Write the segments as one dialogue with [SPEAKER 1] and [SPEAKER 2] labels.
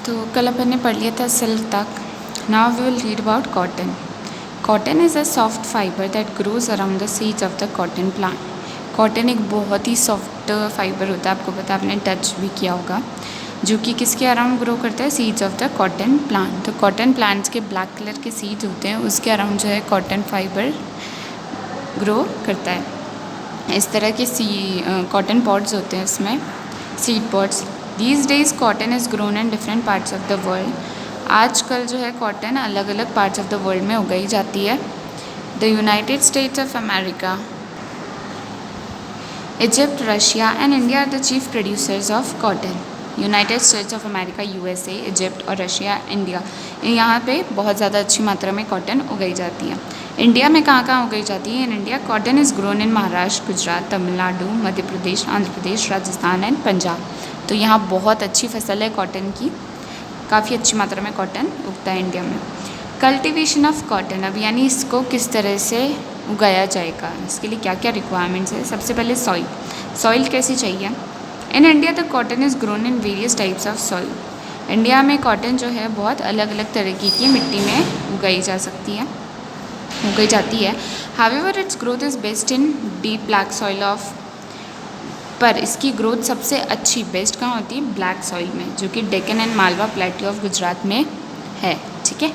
[SPEAKER 1] तो कल अपन ने पढ़ लिया था सिल्क तक. Now we will read about cotton. Cotton is a soft fibre that grows around the seeds of the cotton plant. Cotton एक बहुत ही सॉफ्ट फाइबर होता है, आपको पता, आपने टच भी किया होगा, जो कि किसके अराउंड ग्रो करता है, seeds of the cotton plant. तो कॉटन प्लांट्स के ब्लैक कलर के सीड्स होते हैं, उसके अराउंड जो है कॉटन फाइबर ग्रो करता है. इस तरह के कॉटन पॉड्स होते हैं इसमें, seed pods. These days cotton is grown in different parts of the world. आजकल जो है कॉटन अलग अलग पार्ट्स ऑफ द वर्ल्ड में उगाई जाती है. The United States of America, Egypt, Russia and India are the chief producers of cotton. United States of America, USA, Egypt और रशिया, इंडिया, यहाँ पे बहुत ज़्यादा अच्छी मात्रा में कॉटन उगाई जाती है. इंडिया में कहाँ कहाँ उगाई जाती है? In India cotton is grown in Maharashtra, Gujarat, Tamil Nadu, Madhya Pradesh, Andhra Pradesh, Rajasthan and Punjab. तो यहाँ बहुत अच्छी फसल है कॉटन की, काफ़ी अच्छी मात्रा में कॉटन उगता है इंडिया में. कल्टिवेशन ऑफ कॉटन, अब यानी इसको किस तरह से उगाया जाएगा, इसके लिए क्या क्या रिक्वायरमेंट्स है. सबसे पहले सॉइल कैसी चाहिए. In India the cotton is grown in various types of soil. India में कॉटन जो है बहुत अलग अलग तरीके की मिट्टी में उगाई जाती है. However it's growth is best in deep black soil of, पर इसकी ग्रोथ सबसे अच्छी बेस्ट कहाँ होती है? ब्लैक सॉइल में, जो कि Deccan and Malwa plateau of Gujarat में है. ठीक है,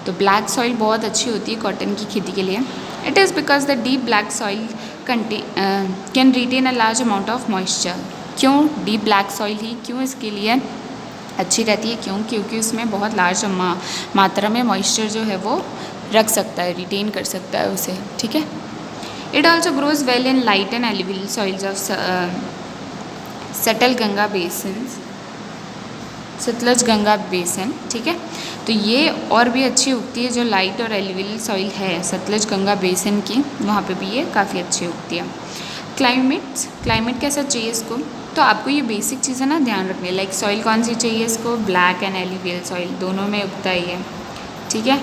[SPEAKER 1] तो ब्लैक सॉइल बहुत अच्छी होती है कॉटन की खेती के लिए. It is because the deep black soil can retain a large amount of moisture. क्यों डीप ब्लैक सॉइल ही क्यों इसके लिए अच्छी रहती है? क्योंकि उसमें बहुत लार्ज मात्रा में मॉइस्चर जो है वो रख सकता है, रिटेन कर सकता है उसे. ठीक है. It also grows well in light and alluvial soils of Sutlej Ganga basin. ठीक है, तो ये और भी अच्छी उगती है जो लाइट और एल्यूवियल सॉइल है सतलज गंगा बेसिन की, वहाँ पे भी ये काफ़ी अच्छी उगती है. क्लाइमेट कैसा चाहिए इसको? तो आपको ये बेसिक चीज़ें ना ध्यान रखनी है. लाइक सॉइल कौन सी चाहिए इसको? ब्लैक एंड एल्यूवियल सॉइल, दोनों में उगता ही है. ठीक है,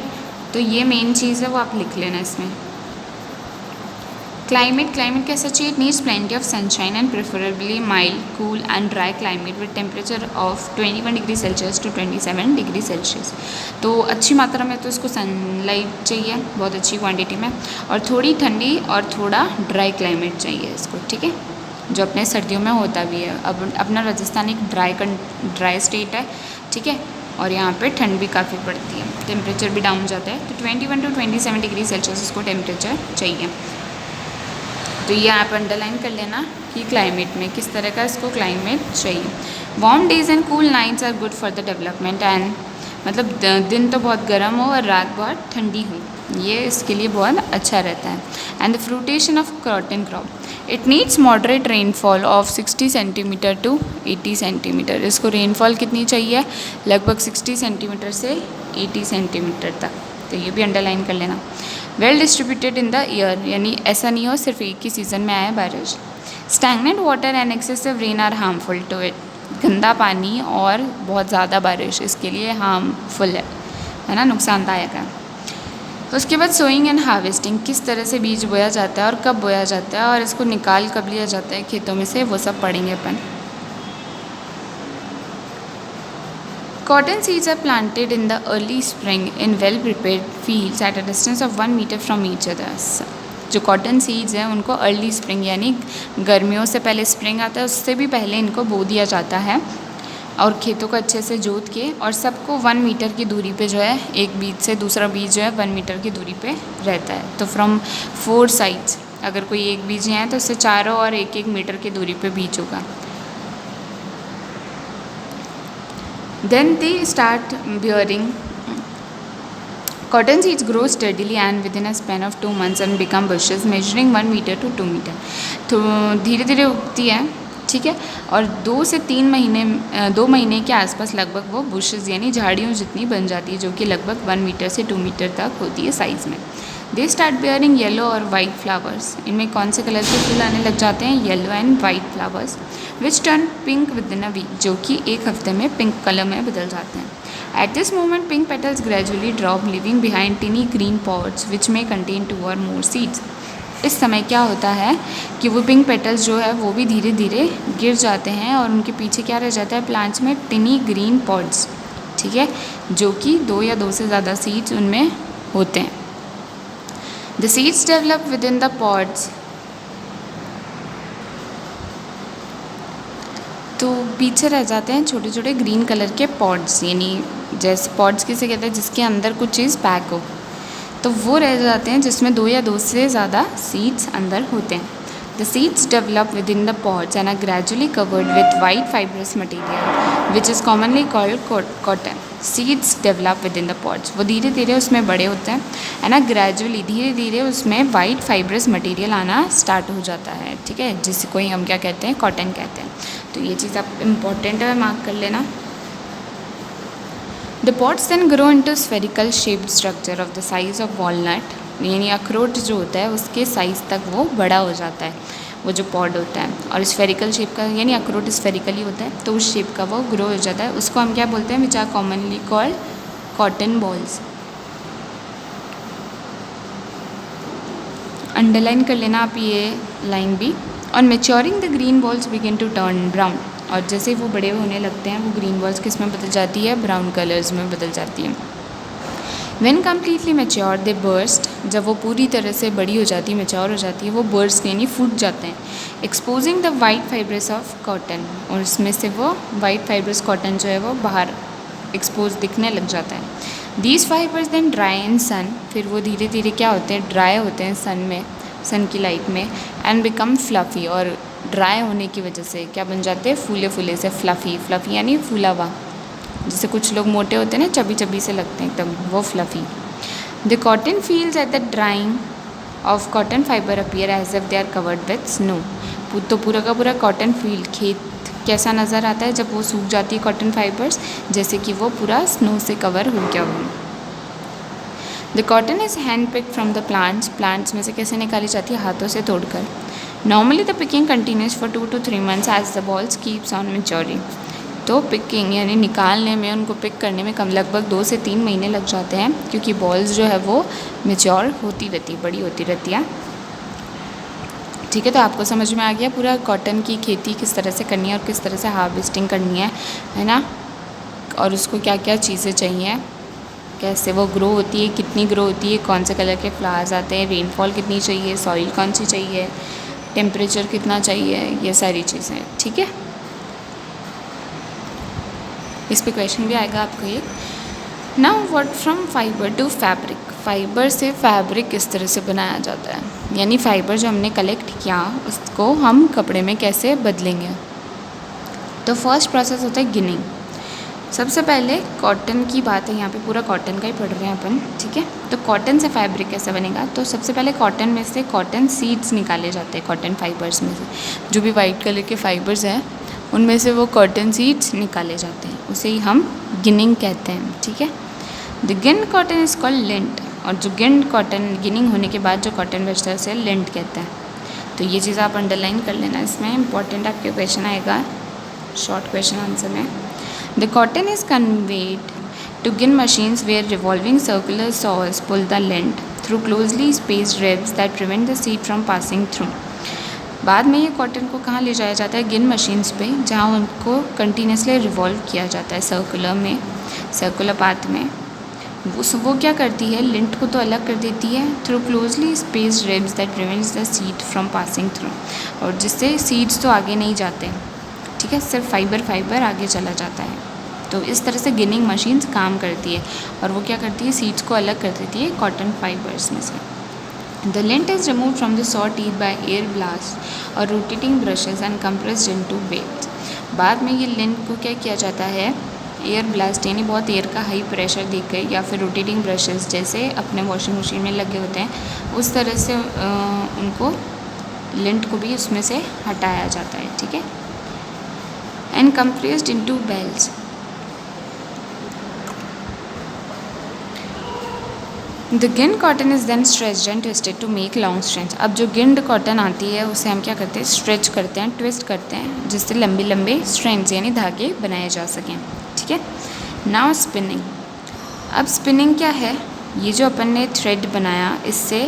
[SPEAKER 1] तो ये मेन चीज़ है, वो आप लिख लेना इसमें. क्लाइमेट कैसा चाहिए? It needs plenty of sunshine and preferably mild, cool and dry climate with temperature of 21 degree Celsius to 27 degree Celsius. तो अच्छी मात्रा में तो इसको सनलाइट चाहिए बहुत अच्छी क्वांटिटी में, और थोड़ी ठंडी और थोड़ा ड्राई क्लाइमेट चाहिए इसको. ठीक है, जो अपने सर्दियों में होता भी है. अब अपना राजस्थान एक ड्राई स्टेट है. ठीक है, और यहाँ पे ठंड भी काफ़ी पड़ती है, टेम्परेचर भी डाउन जाता है. तो 21 टू 27 डिग्री सेल्सियस इसको टेम्परेचर चाहिए. तो ये आप अंडरलाइन कर लेना कि क्लाइमेट में किस तरह का इसको क्लाइमेट चाहिए. Warm days and cool nights are good for the development and, मतलब दिन तो बहुत गर्म हो और रात बहुत ठंडी हो, ये इसके लिए बहुत अच्छा रहता है. And the fruitation of cotton crop, it needs moderate rainfall of 60 centimetre to 80 centimetre. इसको रेनफॉल कितनी चाहिए? लगभग 60 सेंटीमीटर से 80 सेंटीमीटर तक. तो ये भी अंडरलाइन कर लेना. Well distributed in the year, यानी ऐसा नहीं हो सिर्फ एक ही सीज़न में आए बारिश. Stagnant water and excessive rain are harmful to it. गंदा पानी और बहुत ज़्यादा बारिश इसके लिए हार्मफुल है ना, नुकसानदायक है. तो उसके बाद सोइंग एंड हार्वेस्टिंग, किस तरह से बीज बोया जाता है और कब बोया जाता है और इसको निकाल कब लिया जाता है खेतों में से, वो सब पढ़ेंगे अपन. Cotton seeds are planted in the early spring in well-prepared fields at a distance of 1 meter from each other. जो कॉटन सीड्स हैं उनको अर्ली स्प्रिंग, यानी गर्मियों से पहले स्प्रिंग आता है उससे भी पहले इनको बो दिया जाता है, और खेतों को अच्छे से जोत के, और सबको 1 मीटर की दूरी पे जो है, एक बीज से दूसरा बीज जो है 1 मीटर की दूरी पे रहता है. तो फ्रॉम 4 साइड्स, अगर कोई एक बीज है तो उससे चारों और 1-1 मीटर की दूरी पे बीज होगा. Then they start bearing. Cotton seeds grow steadily and within a span of 2 months and become bushes measuring 1 meter to 2 meter. तो धीरे धीरे उगती है. ठीक है, और 2 से 3 महीने के आसपास लगभग वो बुशेस यानी झाड़ियों जितनी बन जाती है, जो कि लगभग 1 मीटर से 2 मीटर तक होती है साइज़ में. दे स्टार्ट बेयरिंग येलो और वाइट फ्लावर्स. इनमें कौन से कलर के फूल आने लग जाते हैं? Yellow and white flowers which turn pink within a week, जो कि एक हफ्ते में पिंक कलर में बदल जाते हैं. At this moment pink petals gradually drop living behind tiny green pods which में कंटेन 2 और मोर सीड्स. इस समय क्या होता है कि वो पिंक पेटल्स जो है वो भी धीरे धीरे गिर जाते हैं और उनके पीछे क्या रह जाता है प्लांट्स में? टिनी ग्रीन पॉड्स. ठीक है, जो कि 2 या 2 से ज़्यादा सीड्स उनमें होते हैं। The seeds develop within the pods, तो पीछे रह जाते हैं छोटे छोटे ग्रीन कलर के पॉड्स, यानी जैसे पॉड्स किसे कहते हैं, जिसके अंदर कुछ चीज़ पैक हो, तो वो रह जाते हैं जिसमें 2 या 2 से ज़्यादा सीड्स अंदर होते हैं। The seeds develop within the pods and are gradually covered with white fibrous material which is commonly called cotton. Seeds develop within the pods, वो धीरे धीरे उसमें बड़े होते हैं, एंड ग्रेजुअली धीरे धीरे उसमें वाइट फाइब्रस मटीरियल आना स्टार्ट हो जाता है, ठीक है, जिसे कोई हम क्या कहते हैं, कॉटन कहते हैं। तो ये चीज़ आप इम्पॉर्टेंट है, मार्क कर लेना। The pods then grow into spherical shaped structure of the size of walnut, यानी अखरोट जो होता है उसके साइज़ तक वो बड़ा हो जाता है, वो जो पॉड होता है, और स्फेरिकल शेप का, यानी अखरोट स्फेरिकल ही होता है, तो उस शेप का वो ग्रो हो जाता है। उसको हम क्या बोलते हैं, which are commonly called cotton bolls. Underline कर लेना आप ये लाइन भी। On maturing the green bolls begin to turn brown, और जैसे वो बड़े होने लगते हैं वो ग्रीन बॉल्स किस में बदल जाती है, ब्राउन कलर्स में बदल जाती है। When completely mature they burst, जब वो पूरी तरह से बड़ी हो जाती है, मेच्योर हो जाती है, वो burst यानी फूट जाते हैं, exposing the white fibrous of cotton, और इसमें से वो वाइट फाइब्रस कॉटन जो है वो बाहर एक्सपोज दिखने लग जाता है। दीज फाइबर्स देन ड्राई इन सन, फिर वो धीरे धीरे क्या होते हैं, ड्राई होते हैं सन में, सन की लाइट में, एंड बिकम फ्लफ़ी, और ड्राई होने की वजह से क्या बन जाते हैं, फूले फूले से, फ्लफ़ी, फ्लफ़ी यानी फूला हुआ, जैसे कुछ लोग मोटे होते हैं ना, चबी चबी से लगते हैं एकदम, वो fluffy. The cotton fields at the drying of cotton fibre appear as if they are covered with snow, तो पूरा का पूरा कॉटन फील्ड, खेत कैसा नज़र आता है जब वो सूख जाती है कॉटन फाइबर्स, जैसे कि वो पूरा स्नो से कवर हो गया हो। The cotton is hand pick from the plants, plants में से कैसे निकाली जाती है, हाथों से तोड़कर। Normally the picking continues for 2 to 3 months as the bolls keeps on maturing, तो पिकिंग यानी निकालने में, उनको पिक करने में कम लगभग 2 से 3 महीने लग जाते हैं, क्योंकि बॉल्स जो है वो मेच्योर होती रहती, बड़ी होती रहती है, ठीक है। तो आपको समझ में आ गया पूरा कॉटन की खेती किस तरह से करनी है और किस तरह से हार्वेस्टिंग करनी है ना, और उसको क्या क्या चीज़ें चाहिए, कैसे वो ग्रो होती है, कितनी ग्रो होती है, कौन से कलर के फ्लावर्स आते हैं, रेनफॉल कितनी चाहिए, सॉइल कौन सी चाहिए, टेम्परेचर कितना चाहिए, ये सारी चीज़ें, ठीक है। इस पे क्वेश्चन भी आएगा आपको ये। Now what from fibre to fabric, fibre से फैब्रिक किस तरह से बनाया जाता है, यानी फ़ाइबर जो हमने कलेक्ट किया उसको हम कपड़े में कैसे बदलेंगे। तो फर्स्ट प्रोसेस होता है गिनिंग। सबसे पहले कॉटन की बात है, यहाँ पे पूरा कॉटन का ही पढ़ रहे हैं अपन, ठीक है। तो कॉटन से फैब्रिक कैसे बनेगा, तो सबसे पहले कॉटन में से कॉटन सीड्स निकाले जाते हैं, कॉटन फाइबर्स में से जो भी वाइट कलर के फाइबर्स हैं उनमें से वो कॉटन सीड्स निकाले जाते हैं, उसे ही हम गिनिंग कहते हैं, ठीक है। द गिन कॉटन इज़ कॉल्ड लिंट, और जो गिन कॉटन, गिनिंग होने के बाद जो कॉटन बचता है उसे लिंट कहते हैं। तो ये चीज़ आप अंडरलाइन कर लेना, इसमें इंपॉर्टेंट आपके क्वेश्चन आएगा शॉर्ट क्वेश्चन आंसर में। The cotton is conveyed to gin machines where revolving circular saws pull the lint through closely spaced ribs that prevent the seed from passing through. बाद में ये cotton को कहाँ ले जाया जाता है, गिन मशीन्स पे, जहाँ उनको कंटिन्यूसली रिवॉल्व किया जाता है सर्कुलर में, सर्कुलर पाथ में। वो क्या करती है, लिंट को तो अलग कर देती है, through closely spaced ribs that prevents the seed from passing through, और जिससे सीड्स तो आगे नहीं जाते, ठीक है, सिर्फ फाइबर आगे चला जाता है। तो इस तरह से गिनिंग मशीन्स काम करती है, और वो क्या करती है, सीड्स को अलग कर देती है कॉटन फाइबर्स में से। The lint is remove from the saw teeth by air blast और rotating brushes and compressed into waves. बाद में ये लिंट को क्या किया जाता है, एयर ब्लास्ट यानी बहुत एयर का हाई प्रेशर देकर, या फिर रोटेटिंग ब्रशेज जैसे अपने वॉशिंग मशीन में लगे होते हैं, उस तरह से उनको लिंट को भी उसमें से हटाया जाता है, ठीक है। And compressed into bales. The ginned cotton is then stretched and twisted to make long strands. अब जो गिन्ड कॉटन आती है उसे हम क्या करते हैं, स्ट्रेच करते हैं, ट्विस्ट करते हैं, जिससे लंबे लंबे स्ट्रैंड्स यानी धागे बनाए जा सकें, ठीक है। Now spinning. अब स्पिनिंग क्या है, ये जो अपन ने थ्रेड बनाया इससे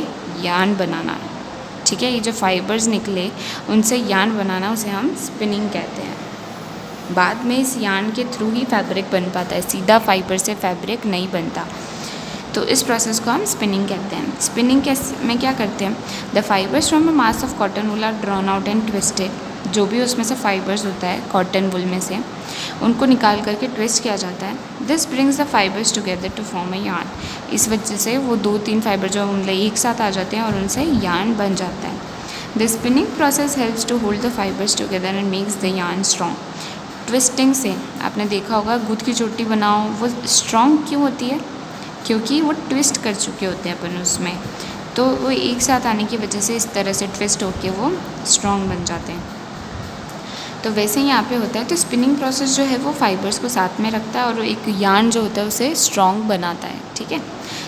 [SPEAKER 1] यार्न बनाना, ठीक है, ये जो फाइबर्स निकले उनसे यार्न बनाना, उसे हम स्पिनिंग कहते हैं। बाद में इस यार्न के थ्रू ही फैब्रिक बन पाता है, सीधा फाइबर से फैब्रिक नहीं बनता। तो इस प्रोसेस को हम स्पिनिंग कहते हैं। स्पिनिंग में क्या करते हैं, the fibres from a mass of cotton wool are drawn out and twisted. जो भी उसमें से फाइबर्स होता है कॉटन वूल में से, उनको निकाल करके ट्विस्ट किया जाता है। This brings the fibres together to form a yarn. इस वजह से वो 2-3 फाइबर जो मतलब एक साथ आ जाते हैं और उनसे यार्न बन जाता है। The spinning process helps to hold the fibres together and makes the yarn strong. Twisting से आपने देखा होगा गुद की चोटी बनाओ, वो स्ट्रॉन्ग क्यों होती है, क्योंकि वो ट्विस्ट कर चुके होते हैं अपन उसमें, तो वो एक साथ आने की वजह से इस तरह से ट्विस्ट होके वो स्ट्रॉन्ग बन जाते हैं। तो वैसे ही यहाँ पे होता है। तो स्पिनिंग प्रोसेस जो है वो फाइबर्स को साथ में रखता है और एक यार्न जो होता है उसे स्ट्रॉन्ग बनाता है, ठीक है,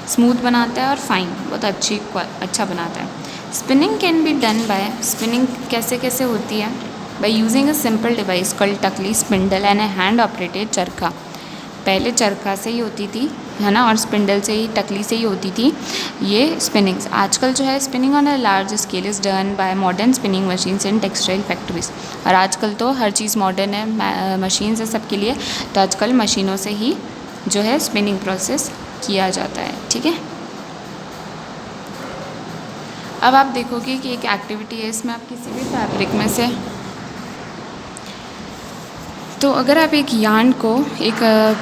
[SPEAKER 1] स्मूथ बनाता है और फाइन, बहुत अच्छा बनाता है। Spinning can be done by, spinning कैसे कैसे होती है, by using a simple device called takli spindle and a hand operated charkha. पहले चरखा से ही होती थी, है ना, और स्पिंडल से ही, टकली से ही होती थी ये स्पिनिंग्स। आजकल जो है spinning on a large scale is done bye modern spinning machines in textile factories. और आजकल तो हर चीज़ मॉडर्न है, मशीन्स है सबके लिए, तो आजकल मशीनों से ही जो है स्पिनिंग प्रोसेस किया जाता है, ठीक है। अब आप देखोगे कि एक एक्टिविटी है, इसमें आप किसी भी फैब्रिक में से, तो अगर आप एक यार्न को, एक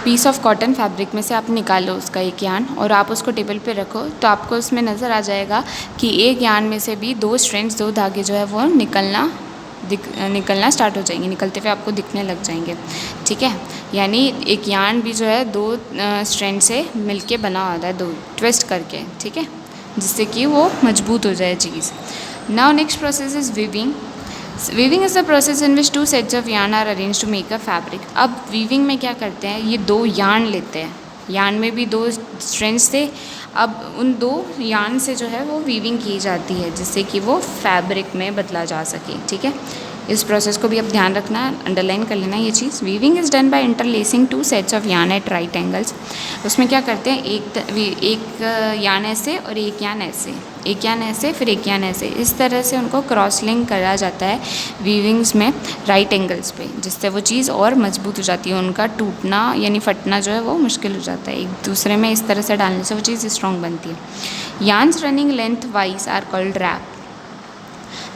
[SPEAKER 1] पीस ऑफ कॉटन फैब्रिक में से आप निकालो उसका एक यार्न और आप उसको टेबल पे रखो, तो आपको उसमें नज़र आ जाएगा कि एक यार्न में से भी 2 स्ट्रैंड्स, 2 धागे जो है वो निकलना स्टार्ट हो जाएंगे, निकलते हुए आपको दिखने लग जाएंगे, ठीक है। यानी एक यार्न भी जो है 2 स्ट्रैंड से मिलके बना होता है, 2 ट्विस्ट करके, ठीक है, जिससे कि वो मजबूत हो जाए चीज़। Now next process is weaving. Weaving is the process in which 2 sets of yarn are arrange to make a fabric. अब वीविंग में क्या करते हैं, ये 2 यार्न लेते हैं, यार्न में भी 2 स्ट्रैंड्स थे, अब उन 2 यार्न से जो है वो वीविंग की जाती है, जिससे कि वो फैब्रिक में बदला जा सके, ठीक है। इस प्रोसेस को भी अब ध्यान रखना, अंडरलाइन कर लेना ये चीज़। Weaving is done by interlacing 2 sets of yarn at right angles. उसमें क्या करते हैं, एक यार्न ऐसे और एक यार्न ऐसे, एक यार्न ऐसे फिर एक यार्न ऐसे, इस तरह से उनको क्रॉस लिंक करा जाता है वीविंग्स में राइट एंगल्स पे, जिससे वो चीज़ और मजबूत हो जाती है, उनका टूटना यानी फटना जो है वो मुश्किल हो जाता है। एक दूसरे में इस तरह से डालने से वो चीज़ स्ट्रॉन्ग बनती है। Yarns running lengthwise are called warp.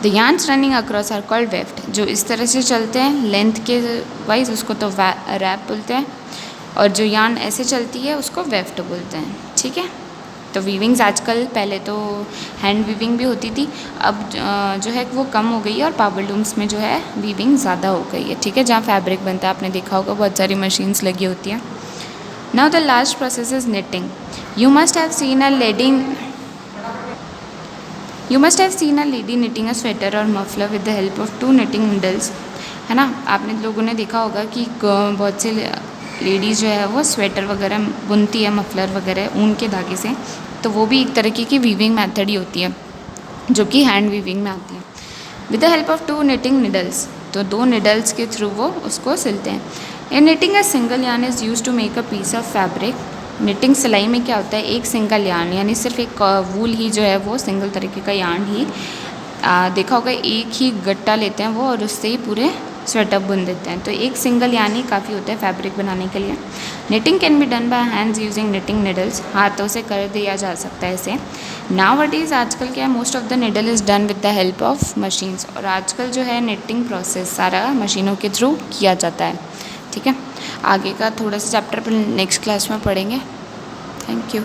[SPEAKER 1] The yarns running across are called weft. जो इस तरह से चलते हैं लेंथ के वाइज उसको तो रैप बोलते हैं, और जो यार्न ऐसे चलती है उसको वेफ्ट बोलते हैं, ठीक है। तो वीविंग्स आजकल, पहले तो हैंड वीविंग भी होती थी, अब जो है वो कम हो गई है और पावर लूम्स में जो है वीविंग ज़्यादा हो गई है, ठीक है, जहाँ फैब्रिक बनता है। आपने देखा होगा बहुत सारी मशीन्स लगी होती हैं। Now the last process is knitting. You must have seen a lady knitting a sweater और muffler with the help of 2 knitting needles, है ना। आपने लोगों ने देखा होगा कि बहुत से लेडीज़ जो है वो स्वेटर वगैरह बुनती है, मफलर वगैरह ऊन के धागे से, तो वो भी एक तरीके की वीविंग मेथड ही होती है, जो कि हैंड वीविंग में आती है। With the help of 2 knitting needles, तो 2 निडल्स के थ्रू वो उसको सिलते हैं। In knitting a single yarn is use to make a piece of fabric. Knitting सिलाई में क्या होता है, एक सिंगल यार्न यानी सिर्फ एक वूल ही जो है वो सिंगल तरीके का यार्न ही देखा होगा, एक ही गट्टा लेते हैं वो और उससे ही पूरे स्वेटर बुन देते हैं। तो एक सिंगल यार्न ही काफ़ी होता है फैब्रिक बनाने के लिए। Knitting can be done bye hands using knitting needles, हाथों से कर दिया जा सकता है इसे। नाउअडेज आजकल क्या है, most of the needle is done with the help of machines, और आजकल जो है निटिंग प्रोसेस सारा मशीनों के थ्रू किया जाता है, ठीक है। आगे का थोड़ा सा चैप्टर पर नेक्स्ट क्लास में पढ़ेंगे। Thank you.